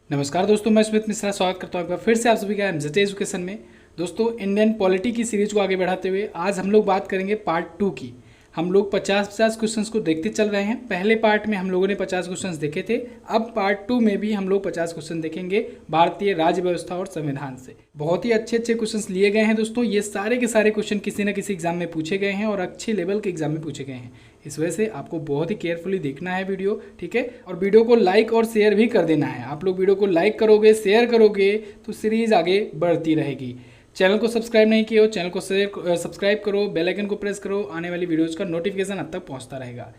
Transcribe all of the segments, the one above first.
नमस्कार दोस्तों, मैं स्मित मिश्रा स्वागत करता हूँ एक बार फिर से आप सभी का एमजेटी एजुकेशन में। दोस्तों, इंडियन पॉलिटी की सीरीज को आगे बढ़ाते हुए आज हम लोग बात करेंगे पार्ट 2 की। हम लोग 50-50 क्वेश्चंस को देखते चल रहे हैं। पहले पार्ट में हम लोगों ने 50 क्वेश्चंस देखे थे। अब पार्ट 2 में भी हम लोग 50 क्वेश्चन देखेंगे भारतीय राज्य व्यवस्था और संविधान से। बहुत ही अच्छे अच्छे क्वेश्चंस लिए गए हैं दोस्तों। ये सारे के सारे क्वेश्चन किसी न किसी एग्जाम में पूछे गए हैं और अच्छे लेवल के एग्जाम में पूछे गए हैं। इस वजह से आपको बहुत ही केयरफुली देखना है वीडियो, ठीक है। और वीडियो को लाइक और शेयर भी कर देना है। आप लोग वीडियो को लाइक करोगे, शेयर करोगे तो सीरीज आगे बढ़ती रहेगी। चैनल को सब्सक्राइब नहीं किया हो, चैनल को सब्सक्राइब करो, बेल आइकन को प्रेस करो, आने वाली वीडियोज़ का नोटिफिकेशन अब तक पहुंचता रहेगा।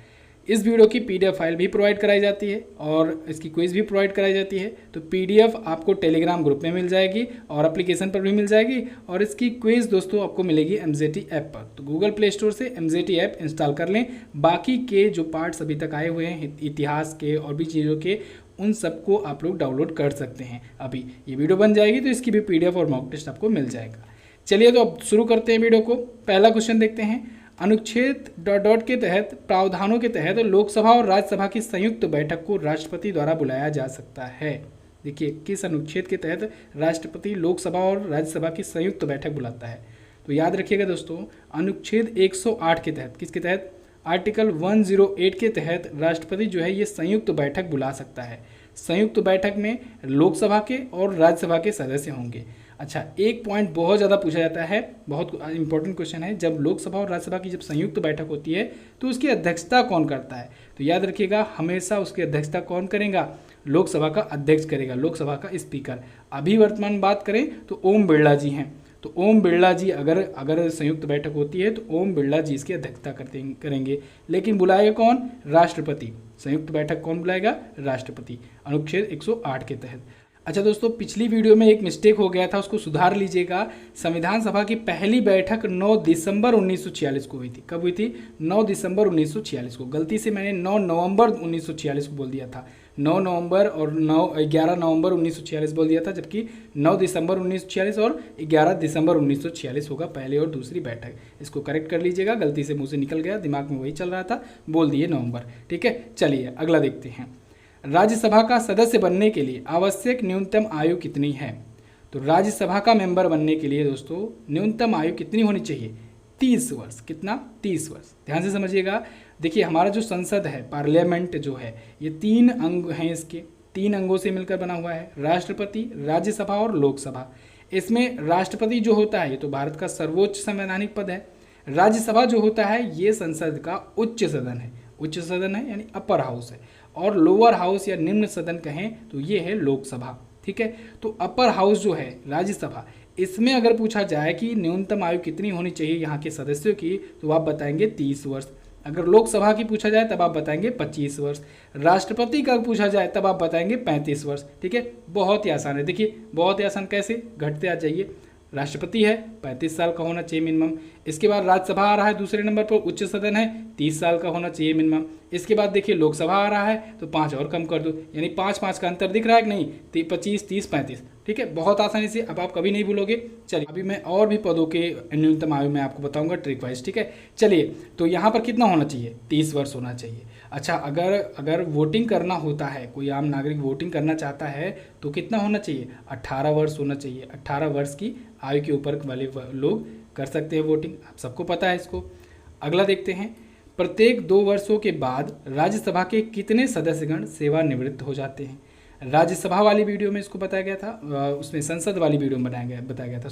इस वीडियो की पीडीएफ फाइल भी प्रोवाइड कराई जाती है और इसकी क्विज भी प्रोवाइड कराई जाती है। तो पीडीएफ आपको टेलीग्राम ग्रुप में मिल जाएगी और एप्लीकेशन पर भी मिल जाएगी। और इसकी क्विज दोस्तों आपको मिलेगी एमजेटी ऐप पर। तो गूगल प्ले स्टोर से एमजेटी ऐप इंस्टॉल कर लें। बाकी के जो पार्ट्स अभी तक आए हुए हैं इतिहास के और भी चीज़ों के, उन सबको आप लोग डाउनलोड कर सकते हैं। अभी ये वीडियो बन जाएगी तो इसकी भी पीडीएफ और मॉक टेस्ट आपको मिल जाएगा। चलिए तो अब शुरू करते हैं वीडियो को। पहला क्वेश्चन देखते हैं। अनुच्छेद ... के तहत प्रावधानों के तहत लोकसभा और राज्यसभा की संयुक्त बैठक को राष्ट्रपति द्वारा बुलाया जा सकता है। देखिए, किस अनुच्छेद के तहत राष्ट्रपति लोकसभा और राज्यसभा की संयुक्त बैठक बुलाता है। तो याद रखिएगा दोस्तों, अनुच्छेद 108 के तहत, किसके तहत? आर्टिकल 108 के तहत राष्ट्रपति जो है ये संयुक्त बैठक बुला सकता है। संयुक्त बैठक में लोकसभा के और राज्यसभा के सदस्य होंगे। अच्छा, एक पॉइंट बहुत ज़्यादा पूछा जाता है, बहुत इंपॉर्टेंट क्वेश्चन है। जब लोकसभा और राज्यसभा की जब संयुक्त बैठक होती है तो उसकी अध्यक्षता कौन करता है? तो याद रखिएगा, हमेशा उसकी अध्यक्षता कौन करेगा? लोकसभा का अध्यक्ष करेगा, लोकसभा का स्पीकर। अभी वर्तमान बात करें तो ओम बिरला जी हैं। तो ओम बिरला जी अगर संयुक्त बैठक होती है तो ओम बिरला जी इसकी अध्यक्षता करेंगे। लेकिन बुलाएगा कौन? राष्ट्रपति। संयुक्त बैठक कौन बुलाएगा? राष्ट्रपति, अनुच्छेद 108 के तहत। अच्छा दोस्तों, पिछली वीडियो में एक मिस्टेक हो गया था, उसको सुधार लीजिएगा। संविधान सभा की पहली बैठक 9 दिसंबर 1946 को हुई थी। कब हुई थी? 9 दिसंबर 1946 को। गलती से मैंने 9 नवंबर 1946 को बोल दिया था। 9 नवंबर और 11 नवंबर 1946 बोल दिया था, जबकि 9 दिसंबर 1946 और 11 दिसंबर 1946 होगा पहली और दूसरी बैठक। इसको करेक्ट कर लीजिएगा, गलती से मुँह से निकल गया, दिमाग में वही चल रहा था, बोल दिए नवंबर। ठीक है, चलिए अगला देखते हैं। राज्यसभा का सदस्य बनने के लिए आवश्यक न्यूनतम आयु कितनी है? तो राज्यसभा का मेंबर बनने के लिए दोस्तों न्यूनतम आयु कितनी होनी चाहिए? 30 वर्ष। कितना? 30 वर्ष। ध्यान से समझिएगा। देखिए, हमारा जो संसद है, पार्लियामेंट जो है, ये 3 अंग हैं। इसके 3 अंगों से मिलकर बना हुआ है, राष्ट्रपति, राज्यसभा और लोकसभा। इसमें राष्ट्रपति जो होता है ये तो भारत का सर्वोच्च संवैधानिक पद है। राज्यसभा जो होता है ये संसद का उच्च सदन है। उच्च सदन है यानी अपर हाउस है। और लोअर हाउस या निम्न सदन कहें तो ये है लोकसभा। ठीक है, तो अपर हाउस जो है राज्यसभा, इसमें अगर पूछा जाए कि न्यूनतम आयु कितनी होनी चाहिए यहाँ के सदस्यों की, तो आप बताएंगे 30 वर्ष। अगर लोकसभा की पूछा जाए तब आप बताएंगे 25 वर्ष। राष्ट्रपति का पूछा जाए तब आप बताएंगे 35 वर्ष। ठीक है, बहुत ही आसान है। देखिए, बहुत ही आसान। कैसे? घटते आ जाइए। राष्ट्रपति है 35 साल का होना चाहिए मिनिमम। इसके बाद राज्यसभा आ रहा है दूसरे नंबर पर, उच्च सदन है, 30 साल का होना चाहिए मिनिमम। इसके बाद देखिए लोकसभा आ रहा है तो 5 और कम कर दो, यानी 5-5 का अंतर दिख रहा है कि नहीं? 25, 30, 35। ठीक है, बहुत आसानी से, अब आप कभी नहीं भूलोगे। चलिए, अभी मैं और भी पदों के न्यूनतम आयु में आपको बताऊंगा ट्रिक वाइज। ठीक है, चलिए, तो यहाँ पर कितना होना चाहिए? 30 वर्ष होना चाहिए। अच्छा, अगर वोटिंग करना होता है, कोई आम नागरिक वोटिंग करना चाहता है तो कितना होना चाहिए? 18 वर्ष होना चाहिए। 18 वर्ष की आयु के ऊपर वाले लोग कर सकते हैं वोटिंग, आप सबको पता है इसको। अगला देखते हैं। प्रत्येक 2 वर्षों के बाद राज्यसभा के कितने सदस्यगण सेवानिवृत्त हो जाते हैं? राज्यसभा वाली वीडियो में इसको बताया गया था, उसमें संसद वाली वीडियो में बताया गया था,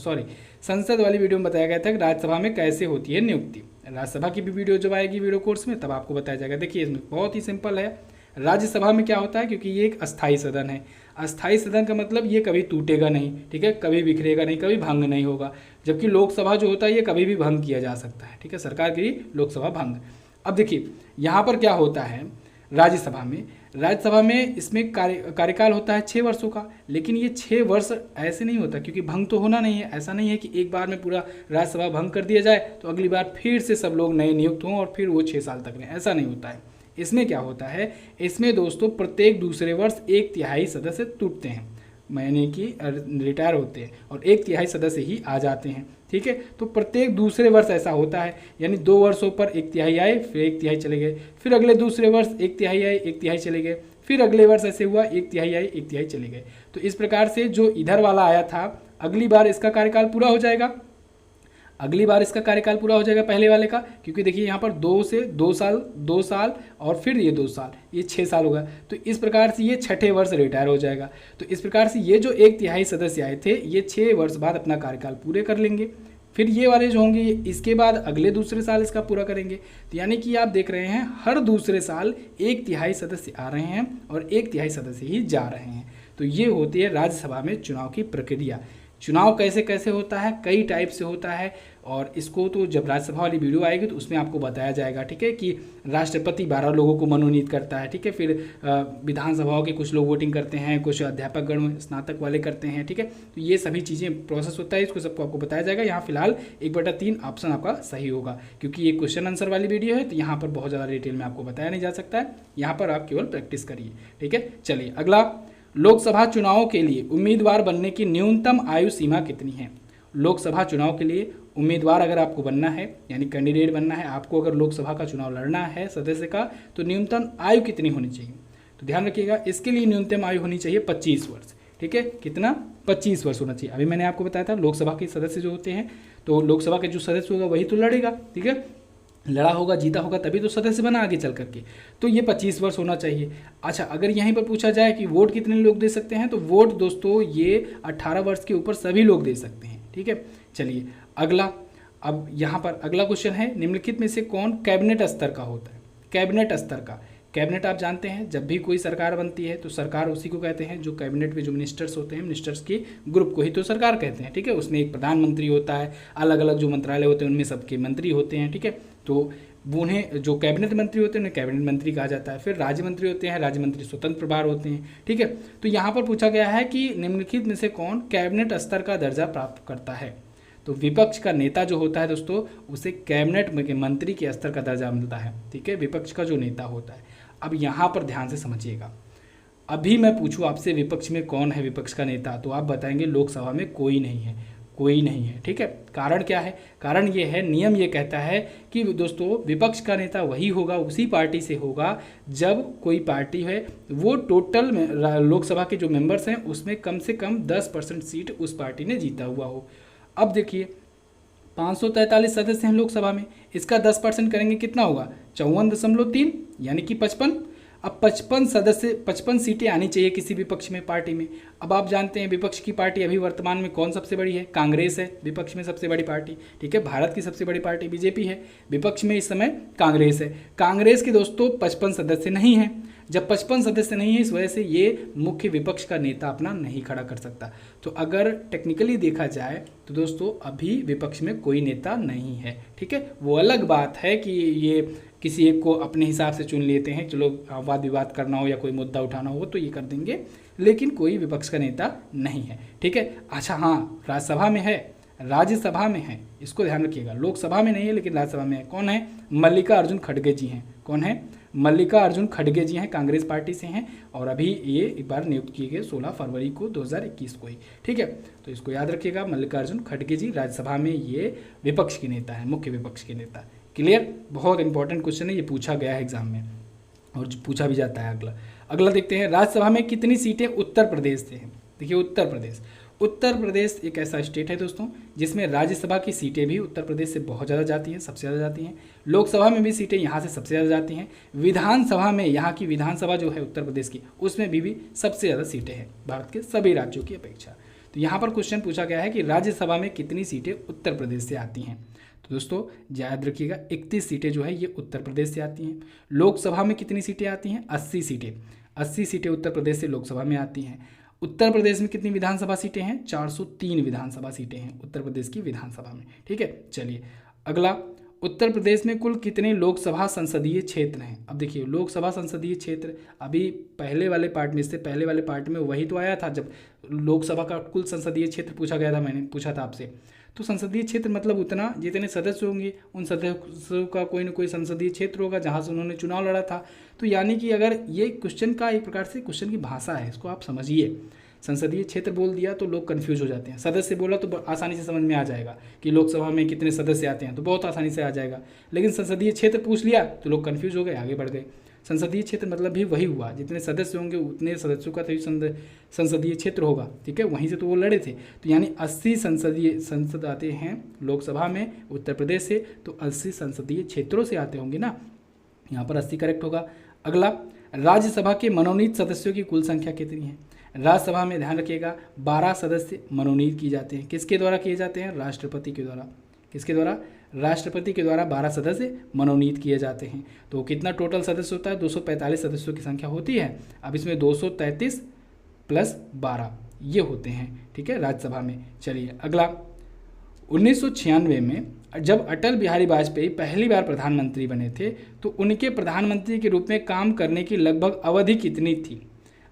संसद वाली वीडियो में बताया गया था कि राज्यसभा में कैसे होती है नियुक्ति। राज्यसभा की भी वीडियो जब आएगी वीडियो कोर्स में तब आपको बताया जाएगा। देखिए, इसमें बहुत ही सिंपल है। राज्यसभा में क्या होता है, क्योंकि ये एक अस्थायी सदन है। अस्थायी सदन का मतलब ये कभी टूटेगा नहीं, ठीक है, कभी बिखरेगा नहीं, कभी भंग नहीं होगा। जबकि लोकसभा जो होता है ये कभी भी भंग किया जा सकता है। ठीक है, सरकार की लोकसभा भंग। अब देखिए यहाँ पर क्या होता है, राज्यसभा में इसमें कार्यकाल होता है 6 वर्षों का। लेकिन ये 6 वर्ष ऐसे नहीं होता, क्योंकि भंग तो होना नहीं है। ऐसा नहीं है कि एक बार में पूरा राज्यसभा भंग कर दिया जाए तो अगली बार फिर से सब लोग नए नियुक्त हों और फिर वो 6 साल तक रहें। ऐसा नहीं होता है। इसमें क्या होता है, इसमें दोस्तों प्रत्येक दूसरे वर्ष 1/3 सदस्य टूटते हैं, यानी कि रिटायर होते हैं, और 1/3 सदस्य ही आ जाते हैं। ठीक है, तो प्रत्येक दूसरे वर्ष ऐसा होता है, यानी 2 वर्षों पर 1/3 आए, फिर 1/3 चले गए, फिर अगले दूसरे वर्ष 1/3 आए, 1/3 चले गए, फिर अगले वर्ष ऐसे हुआ, 1/3 आए, 1/3 चले गए। तो इस प्रकार से जो इधर वाला आया था, अगली बार इसका कार्यकाल पूरा हो जाएगा, अगली बार इसका कार्यकाल पूरा हो जाएगा पहले वाले का, क्योंकि देखिए यहाँ पर 2 से 2 साल, 2 साल और फिर ये 2 साल, ये 6 साल होगा। तो इस प्रकार से ये 6ठे वर्ष रिटायर हो जाएगा। तो इस प्रकार से ये जो 1/3 सदस्य आए थे, ये 6 वर्ष बाद अपना कार्यकाल पूरे कर लेंगे। फिर ये वाले जो होंगे इसके बाद अगले दूसरे साल इसका पूरा करेंगे। तो यानी कि आप देख रहे हैं हर दूसरे साल 1/3 सदस्य आ रहे हैं और 1/3 सदस्य ही जा रहे हैं। तो ये होती है राज्यसभा में चुनाव की प्रक्रिया। चुनाव कैसे कैसे होता है, कई टाइप से होता है, और इसको तो जब राज्यसभा वाली वीडियो आएगी तो उसमें आपको बताया जाएगा, ठीक है, कि राष्ट्रपति 12 लोगों को मनोनीत करता है, ठीक है, फिर विधानसभाओं के कुछ लोग वोटिंग करते हैं, कुछ अध्यापक गण स्नातक वाले करते हैं, ठीक है। तो ये सभी चीज़ें प्रोसेस होता है, इसको सबको आपको बताया जाएगा। यहाँ फिलहाल 1/3 ऑप्शन आपका सही होगा, क्योंकि ये क्वेश्चन आंसर वाली वीडियो है, तो यहाँ पर बहुत ज़्यादा डिटेल में आपको बताया नहीं जा सकता है, यहाँ पर आप केवल प्रैक्टिस करिए, ठीक है। चलिए अगला, लोकसभा चुनावों के लिए उम्मीदवार बनने की न्यूनतम आयु सीमा कितनी है? लोकसभा चुनाव के लिए उम्मीदवार अगर आपको बनना है, यानी कैंडिडेट बनना है, आपको अगर लोकसभा का चुनाव लड़ना है सदस्य का, तो न्यूनतम आयु कितनी होनी चाहिए? तो ध्यान रखिएगा, इसके लिए न्यूनतम आयु होनी चाहिए 25 वर्ष, ठीक है। कितना? 25 वर्ष होना चाहिए। अभी मैंने आपको बताया था लोकसभा के सदस्य जो होते हैं, तो लोकसभा के जो सदस्य होगा वही तो लड़ेगा, ठीक है, लड़ा होगा, जीता होगा, तभी तो सदस्य बना आगे चल करके। तो ये 25 वर्ष होना चाहिए। अच्छा, अगर यहीं पर पूछा जाए कि वोट कितने लोग दे सकते हैं, तो वोट दोस्तों ये 18 वर्ष के ऊपर सभी लोग दे सकते हैं, ठीक है। चलिए अगला, अब यहाँ पर अगला क्वेश्चन है, निम्नलिखित में से कौन कैबिनेट स्तर का होता है? कैबिनेट स्तर का, कैबिनेट आप जानते हैं जब भी कोई सरकार बनती है तो सरकार उसी को कहते हैं, जो कैबिनेट में जो मिनिस्टर्स होते हैं, मिनिस्टर्स के ग्रुप को ही तो सरकार कहते हैं, ठीक है। उसमें एक प्रधानमंत्री होता है, अलग अलग जो मंत्रालय होते हैं उनमें सबके मंत्री होते हैं, ठीक है। तो उन्हें जो कैबिनेट मंत्री होते हैं उन्हें कैबिनेट मंत्री कहा जाता है। फिर राज्य मंत्री होते हैं, राज्य मंत्री स्वतंत्र प्रभार होते हैं, ठीक है। तो यहाँ पर पूछा गया है कि निम्नलिखित में से कौन कैबिनेट स्तर का दर्जा प्राप्त करता है? तो विपक्ष का नेता जो होता है दोस्तों, उसे कैबिनेट के मंत्री के स्तर का दर्जा मिलता है, ठीक है, विपक्ष का जो नेता होता है। अब यहाँ पर ध्यान से समझिएगा, अभी मैं पूछूं आपसे विपक्ष में कौन है विपक्ष का नेता, तो आप बताएंगे लोकसभा में कोई नहीं है, कोई नहीं है, ठीक है। कारण क्या है? कारण ये है, नियम ये कहता है कि दोस्तों विपक्ष का नेता वही होगा, उसी पार्टी से होगा जब कोई पार्टी है वो टोटल में लोकसभा के जो मेंबर्स हैं उसमें कम से कम 10% सीट उस पार्टी ने जीता हुआ हो। अब देखिए 543 सदस्य हैं लोकसभा में, इसका 10% करेंगे कितना होगा? 54.3 यानी कि 55। अब 55 सदस्य, 55 सीटें आनी चाहिए किसी विपक्ष में पार्टी में। अब आप जानते हैं विपक्ष की पार्टी अभी वर्तमान में कौन सबसे बड़ी है? कांग्रेस है विपक्ष में सबसे बड़ी पार्टी, ठीक है। भारत की सबसे बड़ी पार्टी बीजेपी है, विपक्ष में इस समय कांग्रेस है। कांग्रेस के दोस्तों 55 सदस्य नहीं है। जब 55 सदस्य नहीं है, इस वजह से ये मुख्य विपक्ष का नेता अपना नहीं खड़ा कर सकता। तो अगर टेक्निकली देखा जाए तो दोस्तों अभी विपक्ष में कोई नेता नहीं है, ठीक है। वो अलग बात है कि ये किसी एक को अपने हिसाब से चुन लेते हैं, चलो वाद विवाद करना हो या कोई मुद्दा उठाना हो तो ये कर देंगे, लेकिन कोई विपक्ष का नेता नहीं है, ठीक है। अच्छा हाँ, राज्यसभा में है, राज्यसभा में है, इसको ध्यान रखिएगा। लोकसभा में नहीं है लेकिन राज्यसभा में है। कौन है? मल्लिकार्जुन खड़गे जी हैं। कौन है? मल्लिकार्जुन खड़गे जी हैं, कांग्रेस पार्टी से हैं और अभी ये एक बार नियुक्त किए गए 16 फरवरी को 2021 को ही, ठीक है। तो इसको याद रखिएगा, मल्लिकार्जुन खड़गे जी राज्यसभा में ये विपक्ष के नेता है, मुख्य विपक्ष के नेता। क्लियर? बहुत इंपॉर्टेंट क्वेश्चन है, ये पूछा गया है एग्जाम में और पूछा भी जाता है। अगला देखते हैं, राज्यसभा में कितनी सीटें उत्तर प्रदेश से हैं? देखिए उत्तर प्रदेश एक ऐसा स्टेट है दोस्तों जिसमें राज्यसभा की सीटें भी उत्तर प्रदेश से बहुत ज़्यादा जाती हैं, सबसे ज़्यादा जाती हैं। लोकसभा में भी सीटें यहाँ से सबसे ज़्यादा जाती हैं। विधानसभा में, यहाँ की विधानसभा जो है उत्तर प्रदेश की, उसमें भी सबसे ज़्यादा सीटें हैं भारत के सभी राज्यों की अपेक्षा। तो यहाँ पर क्वेश्चन पूछा गया है कि राज्यसभा में कितनी सीटें उत्तर प्रदेश से आती हैं। तो दोस्तों याद रखिएगा 31 सीटें जो है ये उत्तर प्रदेश से आती हैं। लोकसभा में कितनी सीटें आती हैं? 80 सीटें। 80 सीटें उत्तर प्रदेश से लोकसभा में आती हैं। उत्तर प्रदेश में कितनी विधानसभा सीटें हैं? 403 विधानसभा सीटें हैं उत्तर प्रदेश की विधानसभा में, ठीक है। चलिए अगला, उत्तर प्रदेश में कुल कितने लोकसभा संसदीय क्षेत्र हैं? अब देखिए लोकसभा संसदीय क्षेत्र अभी पहले वाले पार्ट में, इससे पहले वाले पार्ट में वही तो आया था जब लोकसभा का कुल संसदीय क्षेत्र पूछा गया था, मैंने पूछा था आपसे। तो संसदीय क्षेत्र मतलब उतना, जितने सदस्य होंगे उन सदस्यों का कोई ना कोई संसदीय क्षेत्र होगा जहाँ से उन्होंने चुनाव लड़ा था। तो यानी कि अगर ये क्वेश्चन का एक प्रकार से क्वेश्चन की भाषा है, इसको आप समझिए। संसदीय क्षेत्र बोल दिया तो लोग कंफ्यूज हो जाते हैं, सदस्य बोला तो आसानी से समझ में आ जाएगा कि लोकसभा में कितने सदस्य आते हैं, तो बहुत आसानी से आ जाएगा। लेकिन संसदीय क्षेत्र पूछ लिया तो लोग कंफ्यूज हो गए, आगे बढ़ गए। संसदीय क्षेत्र मतलब भी वही हुआ, जितने सदस्य होंगे उतने सदस्यों का तभी संसदीय क्षेत्र होगा, ठीक है, वहीं से तो वो लड़े थे। तो यानी 80 संसद आते हैं लोकसभा में उत्तर प्रदेश से, तो 80 संसदीय क्षेत्रों से आते होंगे ना, यहाँ पर 80 करेक्ट होगा। अगला, राज्यसभा के मनोनीत सदस्यों की कुल संख्या कितनी है? राज्यसभा में ध्यान रखिएगा 12 सदस्य मनोनीत किए जाते हैं। किसके द्वारा किए जाते हैं? राष्ट्रपति के द्वारा। किसके द्वारा? राष्ट्रपति के द्वारा 12 सदस्य मनोनीत किए जाते हैं। तो कितना टोटल सदस्य होता है? 245 सदस्यों की संख्या होती है। अब इसमें 233 प्लस 12 ये होते हैं, ठीक है, राज्यसभा में। चलिए अगला, 1996 में जब अटल बिहारी वाजपेयी पहली बार प्रधानमंत्री बने थे तो उनके प्रधानमंत्री के रूप में काम करने की लगभग अवधि कितनी थी?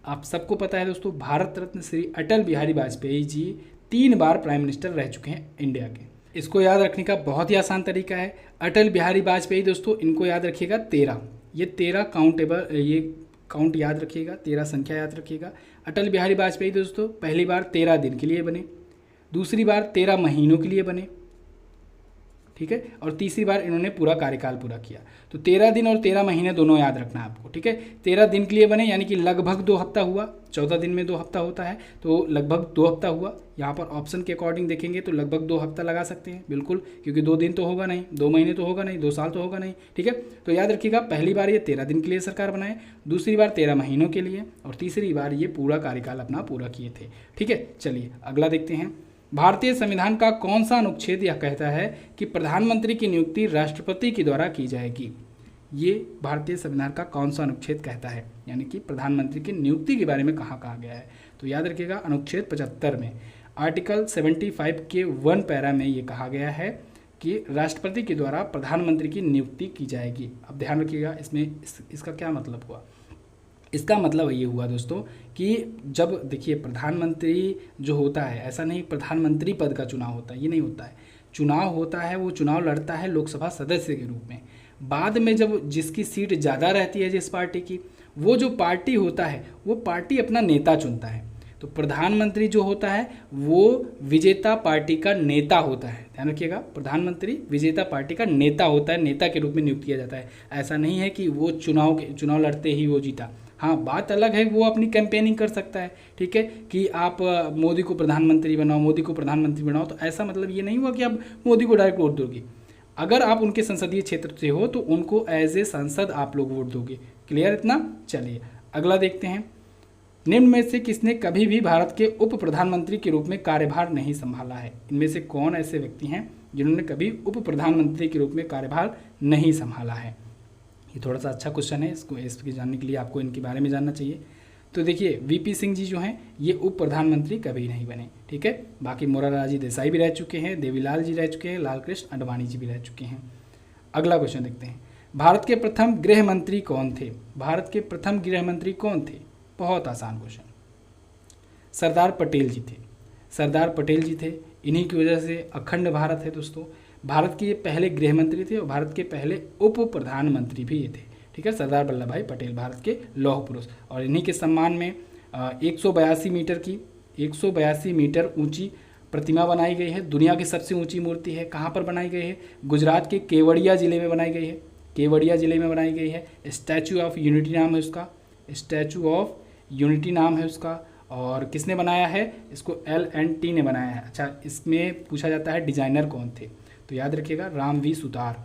आप सबको पता है दोस्तों, भारत रत्न श्री अटल बिहारी वाजपेयी जी 3 बार प्राइम मिनिस्टर रह चुके हैं इंडिया के। इसको याद रखने का बहुत ही आसान तरीका है। अटल बिहारी वाजपेयी दोस्तों, इनको याद रखिएगा 13, ये 13 काउंटेबल, ये काउंट याद रखिएगा, 13 संख्या याद रखिएगा। अटल बिहारी वाजपेयी दोस्तों पहली बार 13 दिन के लिए बने, दूसरी बार 13 महीनों के लिए बने, ठीक है, और तीसरी बार इन्होंने पूरा कार्यकाल पूरा किया। तो 13 दिन और 13 महीने दोनों याद रखना है आपको, ठीक है। 13 दिन के लिए बने यानी कि लगभग 2 हफ्ता हुआ, 14 दिन में 2 हफ्ता होता है, तो लगभग 2 हफ्ता हुआ। यहाँ पर ऑप्शन के अकॉर्डिंग देखेंगे तो लगभग 2 हफ्ता लगा सकते हैं, बिल्कुल, क्योंकि 2 दिन तो होगा नहीं, 2 महीने तो होगा नहीं, 2 साल तो होगा नहीं, ठीक है। तो याद रखिएगा पहली बार ये 13 दिन के लिए सरकार बनाए, दूसरी बार 13 महीनों के लिए, और तीसरी बार ये पूरा कार्यकाल अपना पूरा किए थे, ठीक है। चलिए अगला देखते हैं। भारतीय संविधान का कौन सा अनुच्छेद यह कहता है कि प्रधानमंत्री की नियुक्ति राष्ट्रपति के द्वारा की जाएगी? ये भारतीय संविधान का कौन सा अनुच्छेद कहता है, यानी कि प्रधानमंत्री की नियुक्ति के बारे में कहाँ कहा गया है? तो याद रखिएगा अनुच्छेद 75 में आर्टिकल 75 के 1 पैरा में ये कहा गया है कि राष्ट्रपति के द्वारा प्रधानमंत्री की नियुक्ति की जाएगी। अब ध्यान रखिएगा इसमें इसका क्या मतलब हुआ। इसका मतलब ये हुआ दोस्तों कि जब देखिए प्रधानमंत्री जो होता है, ऐसा नहीं प्रधानमंत्री पद का चुनाव होता है, ये नहीं होता है। चुनाव होता है, वो चुनाव लड़ता है लोकसभा सदस्य के रूप में। बाद में जब जिसकी सीट ज़्यादा रहती है जिस पार्टी की, वो जो पार्टी होता है वो पार्टी अपना नेता चुनता है। तो प्रधानमंत्री जो होता है वो विजेता पार्टी का नेता होता है। ध्यान रखिएगा, प्रधानमंत्री विजेता पार्टी का नेता होता है, नेता के रूप में नियुक्त किया जाता है। ऐसा नहीं है कि वो चुनाव लड़ते ही वो जीता। हाँ, बात अलग है, वो अपनी कैंपेनिंग कर सकता है, ठीक है, कि आप मोदी को प्रधानमंत्री बनाओ, मोदी को प्रधानमंत्री बनाओ। तो ऐसा मतलब ये नहीं हुआ कि आप मोदी को डायरेक्ट वोट दोगे। अगर आप उनके संसदीय क्षेत्र से हो तो उनको एज ए सांसद आप लोग वोट दोगे। क्लियर इतना? चलिए अगला देखते हैं। निम्न में से किसने कभी भी भारत के उप प्रधानमंत्री के रूप में कार्यभार नहीं संभाला है? इनमें से कौन ऐसे व्यक्ति हैं जिन्होंने कभी उप प्रधानमंत्री के रूप में कार्यभार नहीं संभाला है? ये थोड़ा सा अच्छा क्वेश्चन है, इसको जानने के लिए आपको इनके बारे में जानना चाहिए। तो देखिए वीपी सिंह जी जो हैं ये उप प्रधानमंत्री कभी नहीं बने, ठीक है। बाकी मोरारजी देसाई भी रह चुके हैं, देवीलाल जी रह चुके हैं, लाल कृष्ण आडवाणी जी भी रह चुके हैं। अगला क्वेश्चन देखते हैं। भारत के प्रथम गृह मंत्री कौन थे? भारत के प्रथम गृह मंत्री कौन थे? बहुत आसान क्वेश्चन, सरदार पटेल जी थे। सरदार पटेल जी थे, इन्हीं की वजह से अखंड भारत है दोस्तों। भारत के पहले गृह मंत्री थे और भारत के पहले उप प्रधानमंत्री भी ये थे, ठीक है। सरदार वल्लभ भाई पटेल भारत के लौह पुरुष, और इन्हीं के सम्मान में 182 मीटर ऊंची प्रतिमा बनाई गई है। दुनिया की सबसे ऊंची मूर्ति है। कहाँ पर बनाई गई है? गुजरात के केवड़िया जिले में बनाई गई है। केवड़िया जिले में बनाई गई है। स्टैचू ऑफ यूनिटी नाम है उसका, स्टैचू ऑफ यूनिटी नाम है उसका। और किसने बनाया है इसको? L&T ने बनाया है। अच्छा, इसमें पूछा जाता है डिजाइनर कौन थे, तो याद रखिएगा राम वी सुतार।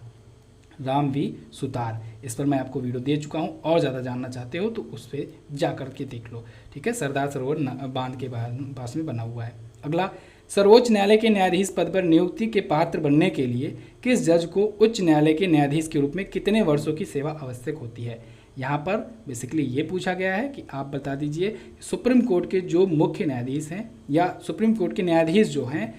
इस पर मैं आपको वीडियो दे चुका हूँ, और ज़्यादा जानना चाहते हो तो उस पर जा कर के देख लो, ठीक है। सरदार सरोवर बांध के पास में बना हुआ है। अगला, सर्वोच्च न्यायालय के न्यायाधीश पद पर नियुक्ति के पात्र बनने के लिए किस जज को उच्च न्यायालय के न्यायाधीश के रूप में कितने वर्षों की सेवा आवश्यक होती है? यहाँ पर बेसिकली ये पूछा गया है कि आप बता दीजिए सुप्रीम कोर्ट के जो मुख्य न्यायाधीश हैं या सुप्रीम कोर्ट के न्यायाधीश जो हैं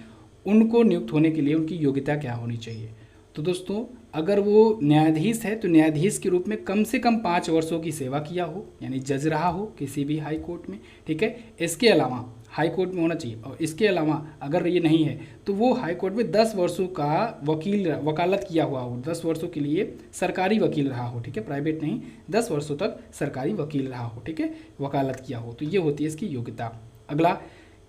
उनको नियुक्त होने के लिए उनकी योग्यता क्या होनी चाहिए। तो दोस्तों अगर वो न्यायाधीश है तो न्यायाधीश के रूप में कम से कम 5 वर्षों की सेवा किया हो, यानी जज रहा हो किसी भी हाई कोर्ट में, ठीक है। इसके अलावा हाई कोर्ट में होना चाहिए, और इसके अलावा अगर ये नहीं है तो वो हाई कोर्ट में 10 वर्षों का वकालत किया हुआ हो, 10 वर्षों के लिए सरकारी वकील रहा हो, ठीक है, प्राइवेट नहीं, 10 वर्षों तक सरकारी वकील रहा हो, ठीक है, वकालत किया हो, तो ये होती है इसकी योग्यता। अगला,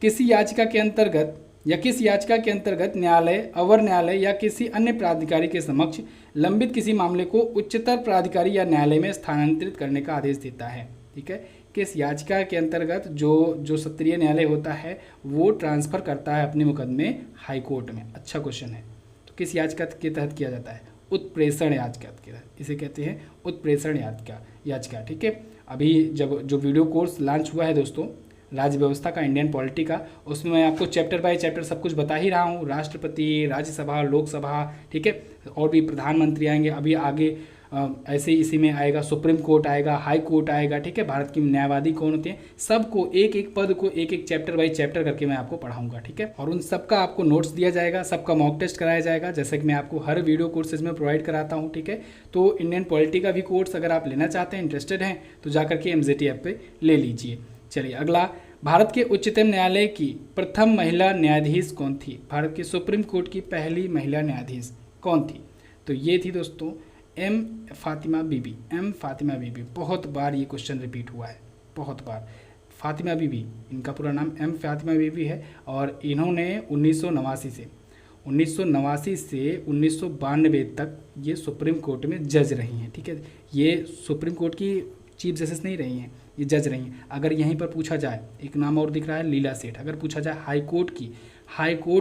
किसी याचिका के अंतर्गत या किस याचिका के अंतर्गत न्यायालय, अवर न्यायालय या किसी अन्य प्राधिकारी के समक्ष लंबित किसी मामले को उच्चतर प्राधिकारी या न्यायालय में स्थानांतरित करने का आदेश देता है। ठीक है, किस याचिका के अंतर्गत जो सत्रीय न्यायालय होता है वो ट्रांसफर करता है अपने मुकदमे हाई कोर्ट में। अच्छा क्वेश्चन है। तो किस याचिका के तहत किया जाता है? उत्प्रेषण याचिका के तहत, इसे कहते हैं उत्प्रेषण याचिका। ठीक है, अभी जब जो वीडियो कोर्स लॉन्च हुआ है दोस्तों राज्य व्यवस्था का, इंडियन पॉलिटी का, उसमें मैं आपको चैप्टर बाय चैप्टर सब कुछ बता ही रहा हूँ। राष्ट्रपति, राज्यसभा, लोकसभा, ठीक है, और भी प्रधानमंत्री आएंगे। अभी आगे ऐसे इसी में आएगा सुप्रीम कोर्ट आएगा, हाई कोर्ट आएगा। ठीक है, भारत की न्यायवादी कौन होते हैं, सबको एक एक पद को एक एक चैप्टर बाय चैप्टर करके मैं आपको पढ़ाऊंगा। ठीक है, और उन सबका आपको नोट्स दिया जाएगा, सबका मॉक टेस्ट कराया जाएगा, जैसे कि मैं आपको हर वीडियो कोर्सेज में प्रोवाइड कराता हूँ। ठीक है, तो इंडियन पॉलिटी का भी कोर्स अगर आप लेना चाहते हैं, इंटरेस्टेड हैं, तो जाकर के MZT ऐप पे ले लीजिए। चलिए अगला, भारत के उच्चतम न्यायालय की प्रथम महिला न्यायाधीश कौन थी? भारत के सुप्रीम कोर्ट की पहली महिला न्यायाधीश कौन थी? तो ये थी दोस्तों एम फातिमा बीबी। बहुत बार ये क्वेश्चन रिपीट हुआ है, बहुत बार। फातिमा बीबी, इनका पूरा नाम एम फातिमा बीबी है, और इन्होंने 1989 से 1992 तक ये सुप्रीम कोर्ट में जज रही हैं। ठीक है, ये सुप्रीम कोर्ट की चीफ जस्टिस नहीं रही हैं, ये जज रही हैं। अगर यहीं पर पूछा जाए, एक नाम और दिख रहा है लीला सेठ, अगर पूछा जाए हाई कोर्ट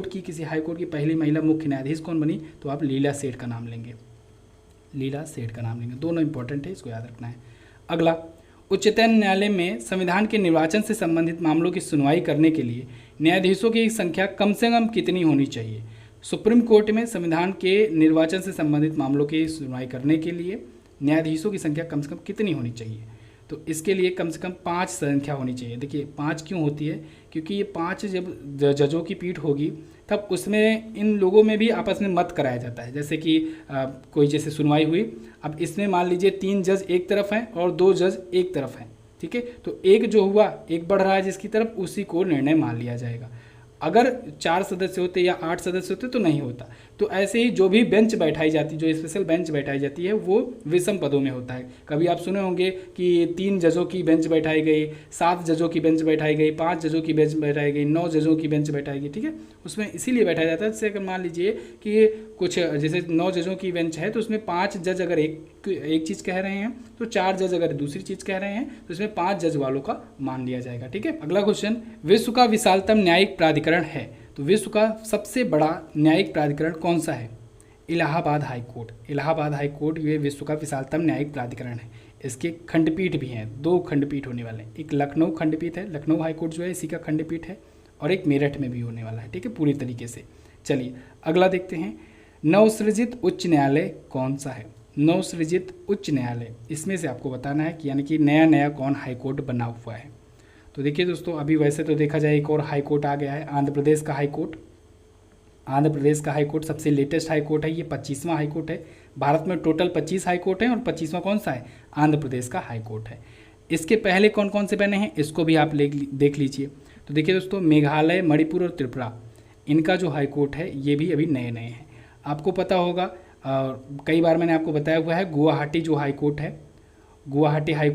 की किसी हाई कोर्ट की पहली महिला मुख्य न्यायाधीश कौन बनी, तो आप लीला सेठ का नाम लेंगे। दोनों इंपॉर्टेंट है, इसको याद रखना है। अगला, उच्चतम न्यायालय में संविधान के निर्वाचन से संबंधित मामलों की सुनवाई करने के लिए न्यायाधीशों की संख्या कम से कम कितनी होनी चाहिए? सुप्रीम कोर्ट में संविधान के निर्वाचन से संबंधित मामलों की सुनवाई करने के लिए न्यायाधीशों की संख्या कम से कम कितनी होनी चाहिए? तो इसके लिए कम से कम 5 संख्या होनी चाहिए। देखिए 5 क्यों होती है? क्योंकि ये 5 जब जजों की पीठ होगी तब उसमें इन लोगों में भी आपस में मत कराया जाता है। जैसे कि कोई जैसे सुनवाई हुई, अब इसमें मान लीजिए 3 जज एक तरफ हैं और 2 जज एक तरफ हैं। ठीक है, तो एक जो हुआ, एक बढ़ रहा है जिसकी तरफ, उसी को निर्णय मान लिया जाएगा। अगर 4 सदस्य होते या 8 सदस्य होते तो नहीं होता। तो ऐसे ही जो भी बेंच बैठाई जाती, जो स्पेशल बेंच बैठाई जाती है, वो विषम पदों में होता है। कभी आप सुने होंगे कि 3 जजों की बेंच बैठाई गई, 7 जजों की बेंच बैठाई गई, 5 जजों की बेंच बैठाई गई, 9 जजों की बेंच बैठाई गई। ठीक है, उसमें इसीलिए बैठाया जाता है। जैसे अगर मान लीजिए कि कुछ जैसे 9 जजों की बेंच है, तो उसमें 5 जज अगर एक चीज़ कह रहे हैं, तो 4 जज अगर दूसरी चीज़ कह रहे हैं, तो इसमें 5 जज वालों का मान लिया जाएगा। ठीक है, अगला क्वेश्चन, विश्व का विशालतम न्यायिक प्राधिकरण है, तो विश्व का सबसे बड़ा न्यायिक प्राधिकरण कौन सा है? इलाहाबाद हाई कोर्ट ये विश्व का विशालतम न्यायिक प्राधिकरण है। इसके खंडपीठ भी हैं, 2 खंडपीठ होने वाले हैं। एक लखनऊ खंडपीठ है, लखनऊ हाई कोर्ट जो है इसी का खंडपीठ है, और एक मेरठ में भी होने वाला है। ठीक है, पूरी तरीके से। चलिए अगला देखते हैं, नवसृजित उच्च न्यायालय कौन सा है? नवसृजित उच्च न्यायालय, इसमें से आपको बताना है कि यानी कि नया कौन हाई कोर्ट बना हुआ है। तो देखिए दोस्तों, अभी वैसे तो देखा जाए एक और हाई कोर्ट आ गया है, आंध्र प्रदेश का हाई कोर्ट सबसे लेटेस्ट हाई कोर्ट है। ये 25वां हाई कोर्ट है। भारत में टोटल 25 हाई कोर्ट हैं, और 25वां कौन सा है? आंध्र प्रदेश का हाई कोर्ट है। इसके पहले कौन कौन से बने हैं, इसको भी आप देख लीजिए। तो देखिए दोस्तों, मेघालय, मणिपुर और त्रिपुरा, इनका जो हाई कोर्ट है ये भी अभी नए हैं। आपको पता होगा, कई बार मैंने आपको बताया हुआ है, गुवाहाटी जो हाई कोर्ट है, गुवाहाटी हाई